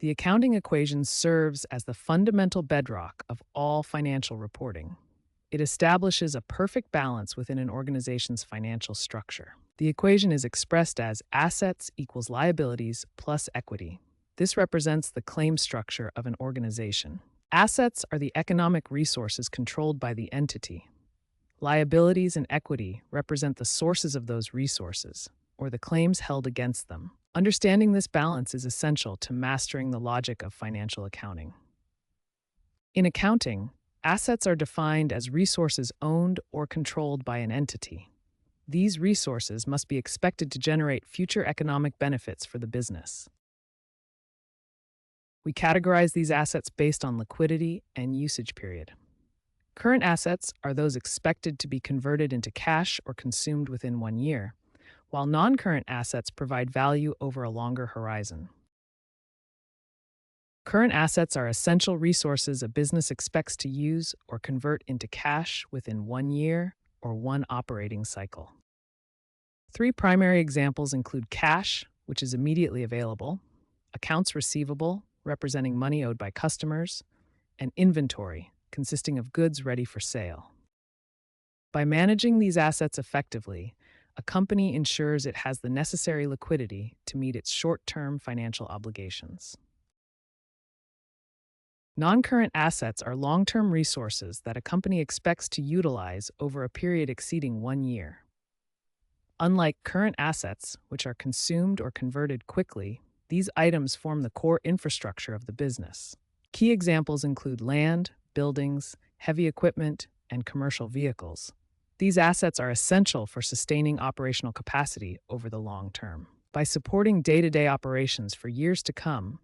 The accounting equation serves as the fundamental bedrock of all financial reporting. It establishes a perfect balance within an organization's financial structure. The equation is expressed as assets equals liabilities plus equity. This represents the claim structure of an organization. Assets are the economic resources controlled by the entity. Liabilities and equity represent the sources of those resources, or the claims held against them. Understanding this balance is essential to mastering the logic of financial accounting. In accounting, assets are defined as resources owned or controlled by an entity. These resources must be expected to generate future economic benefits for the business. We categorize these assets based on liquidity and usage period. Current assets are those expected to be converted into cash or consumed within 1 year, while non-current assets provide value over a longer horizon. Current assets are essential resources a business expects to use or convert into cash within 1 year or one operating cycle. 3 primary examples include cash, which is immediately available, accounts receivable, representing money owed by customers, and inventory, consisting of goods ready for sale. By managing these assets effectively, a company ensures it has the necessary liquidity to meet its short-term financial obligations. Non-current assets are long-term resources that a company expects to utilize over a period exceeding 1 year. Unlike current assets, which are consumed or converted quickly, these items form the core infrastructure of the business. Key examples include land, buildings, heavy equipment, and commercial vehicles. These assets are essential for sustaining operational capacity over the long term. By supporting day-to-day operations for years to come,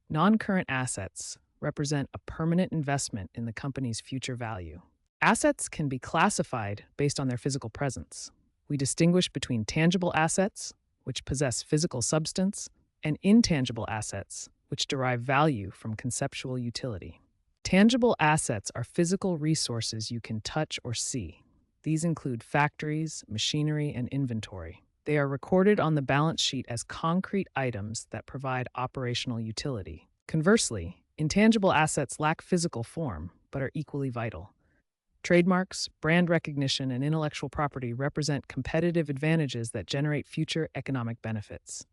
non-current assets represent a permanent investment in the company's future value. Assets can be classified based on their physical presence. We distinguish between tangible assets, which possess physical substance, and intangible assets, which derive value from conceptual utility. Tangible assets are physical resources you can touch or see. These include factories, machinery, and inventory. They are recorded on the balance sheet as concrete items that provide operational utility. Conversely, intangible assets lack physical form, but are equally vital. Trademarks, brand recognition, and intellectual property represent competitive advantages that generate future economic benefits.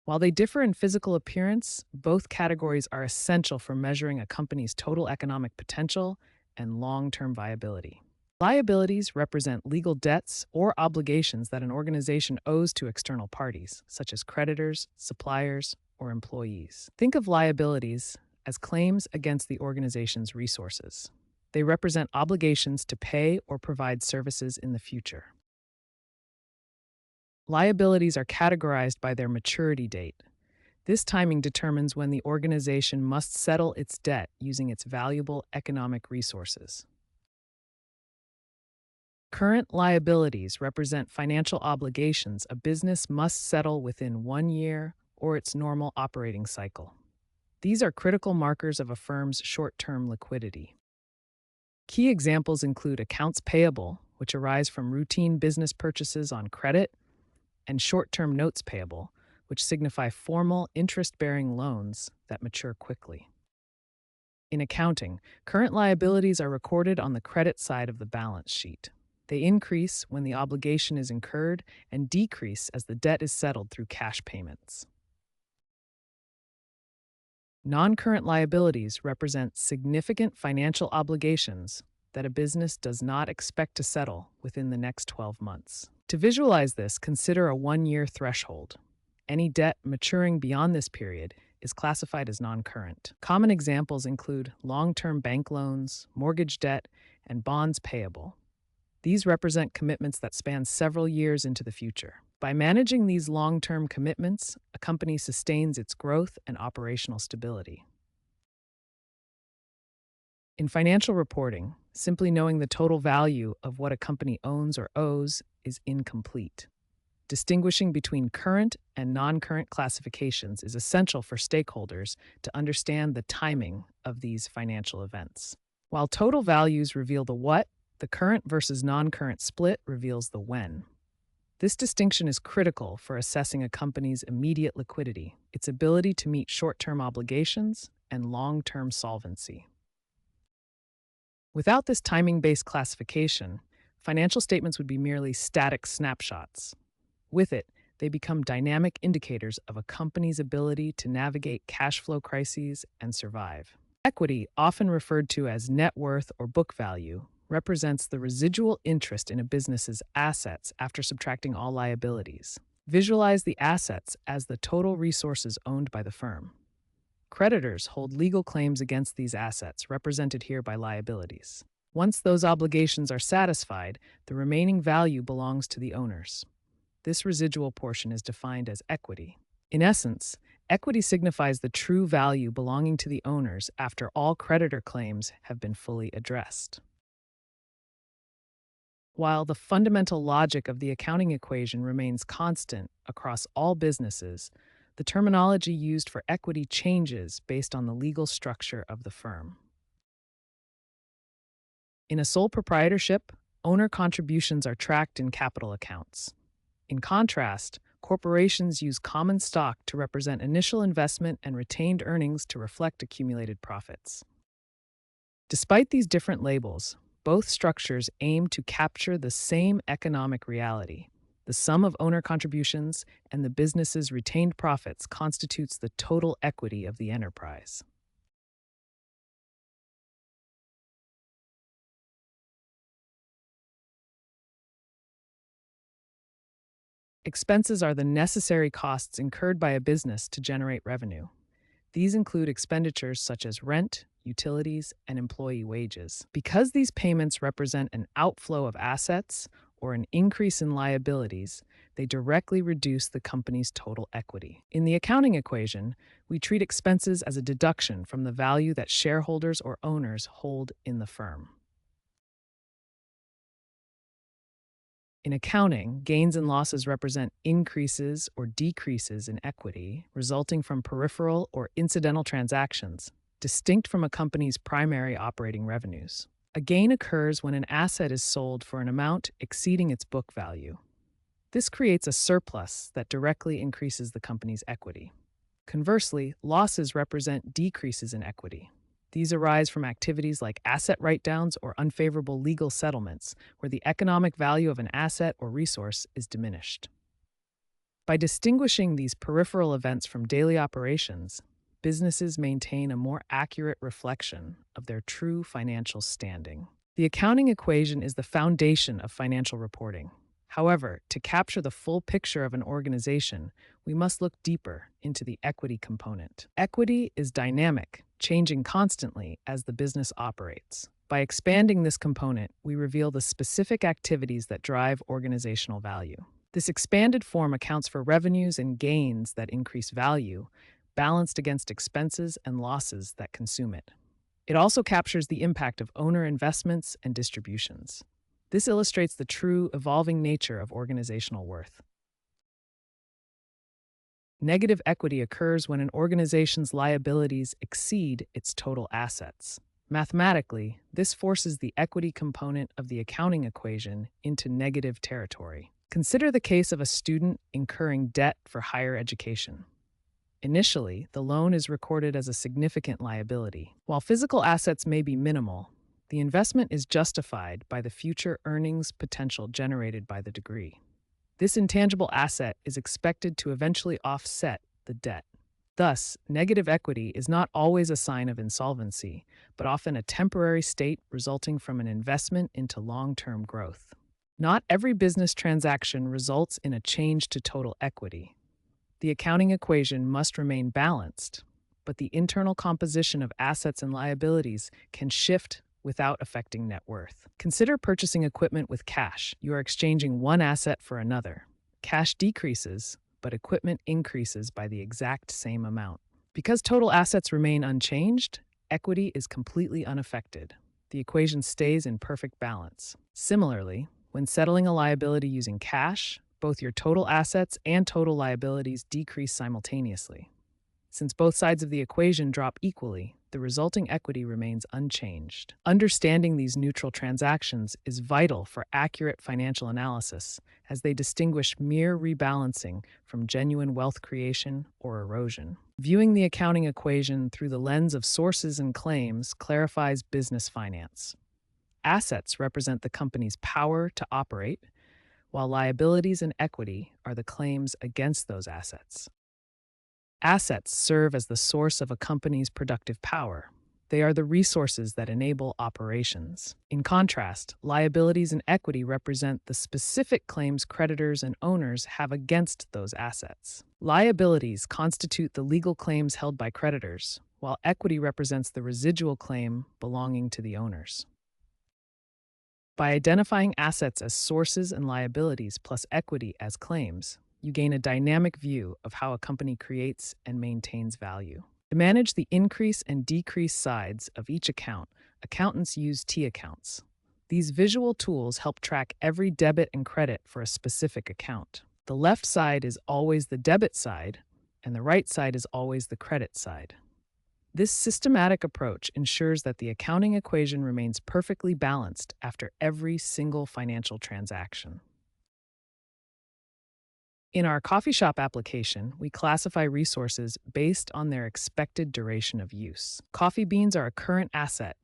While they differ in physical appearance, both categories are essential for measuring a company's total economic potential and long-term viability. Liabilities represent legal debts or obligations that an organization owes to external parties, such as creditors, suppliers, or employees. Think of liabilities as claims against the organization's resources. They represent obligations to pay or provide services in the future. Liabilities are categorized by their maturity date. This timing determines when the organization must settle its debt using its valuable economic resources. Current liabilities represent financial obligations a business must settle within 1 year or its normal operating cycle. These are critical markers of a firm's short-term liquidity. Key examples include accounts payable, which arise from routine business purchases on credit, and short-term notes payable, which signify formal interest-bearing loans that mature quickly. In accounting, current liabilities are recorded on the credit side of the balance sheet. They increase when the obligation is incurred and decrease as the debt is settled through cash payments. Non-current liabilities represent significant financial obligations that a business does not expect to settle within the next 12 months. To visualize this, consider a 1-year threshold. Any debt maturing beyond this period is classified as non-current. Common examples include long-term bank loans, mortgage debt, and bonds payable. These represent commitments that span several years into the future. By managing these long-term commitments, a company sustains its growth and operational stability. In financial reporting, simply knowing the total value of what a company owns or owes is incomplete. Distinguishing between current and non-current classifications is essential for stakeholders to understand the timing of these financial events. While total values reveal the what, the current versus non-current split reveals the when. This distinction is critical for assessing a company's immediate liquidity, its ability to meet short-term obligations, and long-term solvency. Without this timing-based classification, financial statements would be merely static snapshots. With it, they become dynamic indicators of a company's ability to navigate cash flow crises and survive. Equity, often referred to as net worth or book value, represents the residual interest in a business's assets after subtracting all liabilities. Visualize the assets as the total resources owned by the firm. Creditors hold legal claims against these assets, represented here by liabilities. Once those obligations are satisfied, the remaining value belongs to the owners. This residual portion is defined as equity. In essence, equity signifies the true value belonging to the owners after all creditor claims have been fully addressed. While the fundamental logic of the accounting equation remains constant across all businesses, the terminology used for equity changes based on the legal structure of the firm. In a sole proprietorship, owner contributions are tracked in capital accounts. In contrast, corporations use common stock to represent initial investment and retained earnings to reflect accumulated profits. Despite these different labels, both structures aim to capture the same economic reality. The sum of owner contributions and the business's retained profits constitutes the total equity of the enterprise. Expenses are the necessary costs incurred by a business to generate revenue. These include expenditures such as rent, utilities, and employee wages. Because these payments represent an outflow of assets or an increase in liabilities, they directly reduce the company's total equity. In the accounting equation, we treat expenses as a deduction from the value that shareholders or owners hold in the firm. In accounting, gains and losses represent increases or decreases in equity resulting from peripheral or incidental transactions, distinct from a company's primary operating revenues. A gain occurs when an asset is sold for an amount exceeding its book value. This creates a surplus that directly increases the company's equity. Conversely, losses represent decreases in equity. These arise from activities like asset write-downs or unfavorable legal settlements, where the economic value of an asset or resource is diminished. By distinguishing these peripheral events from daily operations, businesses maintain a more accurate reflection of their true financial standing. The accounting equation is the foundation of financial reporting. However, to capture the full picture of an organization, we must look deeper into the equity component. Equity is dynamic, changing constantly as the business operates. By expanding this component, we reveal the specific activities that drive organizational value. This expanded form accounts for revenues and gains that increase value, balanced against expenses and losses that consume it. It also captures the impact of owner investments and distributions. This illustrates the true, evolving nature of organizational worth. Negative equity occurs when an organization's liabilities exceed its total assets. Mathematically, this forces the equity component of the accounting equation into negative territory. Consider the case of a student incurring debt for higher education. Initially, the loan is recorded as a significant liability. While physical assets may be minimal, the investment is justified by the future earnings potential generated by the degree. This intangible asset is expected to eventually offset the debt. Thus, negative equity is not always a sign of insolvency, but often a temporary state resulting from an investment into long-term growth. Not every business transaction results in a change to total equity. The accounting equation must remain balanced, but the internal composition of assets and liabilities can shift without affecting net worth. Consider purchasing equipment with cash. You are exchanging one asset for another. Cash decreases, but equipment increases by the exact same amount. Because total assets remain unchanged, equity is completely unaffected. The equation stays in perfect balance. Similarly, when settling a liability using cash, both your total assets and total liabilities decrease simultaneously. Since both sides of the equation drop equally, the resulting equity remains unchanged. Understanding these neutral transactions is vital for accurate financial analysis, as they distinguish mere rebalancing from genuine wealth creation or erosion. Viewing the accounting equation through the lens of sources and claims clarifies business finance. Assets represent the company's power to operate, while liabilities and equity are the claims against those assets. Assets serve as the source of a company's productive power. They are the resources that enable operations. In contrast, liabilities and equity represent the specific claims creditors and owners have against those assets. Liabilities constitute the legal claims held by creditors, while equity represents the residual claim belonging to the owners. By identifying assets as sources and liabilities plus equity as claims, you gain a dynamic view of how a company creates and maintains value. To manage the increase and decrease sides of each account, accountants use T accounts. These visual tools help track every debit and credit for a specific account. The left side is always the debit side, and the right side is always the credit side. This systematic approach ensures that the accounting equation remains perfectly balanced after every single financial transaction. In our coffee shop application, we classify resources based on their expected duration of use. Coffee beans are a current asset,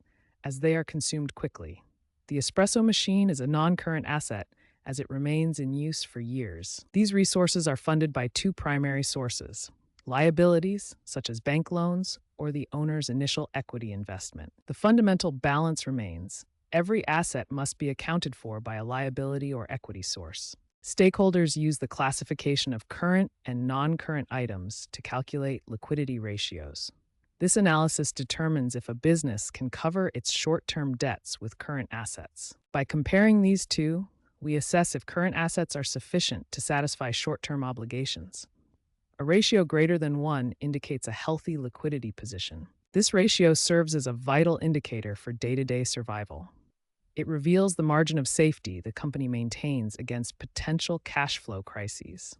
as they are consumed quickly. The espresso machine is a non-current asset, as it remains in use for years. These resources are funded by two primary sources: liabilities, such as bank loans, or the owner's initial equity investment. The fundamental balance remains. Every asset must be accounted for by a liability or equity source. Stakeholders use the classification of current and non-current items to calculate liquidity ratios. This analysis determines if a business can cover its short-term debts with current assets. By comparing these two, we assess if current assets are sufficient to satisfy short-term obligations. A ratio greater than 1 indicates a healthy liquidity position. This ratio serves as a vital indicator for day-to-day survival. It reveals the margin of safety the company maintains against potential cash flow crises.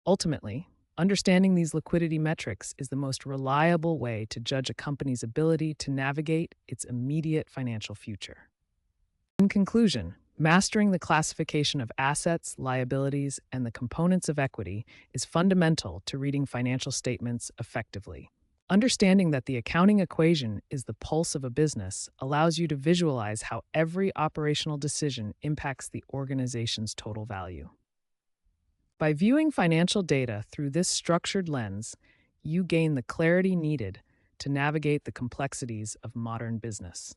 Ultimately, understanding these liquidity metrics is the most reliable way to judge a company's ability to navigate its immediate financial future. In conclusion, mastering the classification of assets, liabilities, and the components of equity is fundamental to reading financial statements effectively. Understanding that the accounting equation is the pulse of a business allows you to visualize how every operational decision impacts the organization's total value. By viewing financial data through this structured lens, you gain the clarity needed to navigate the complexities of modern business.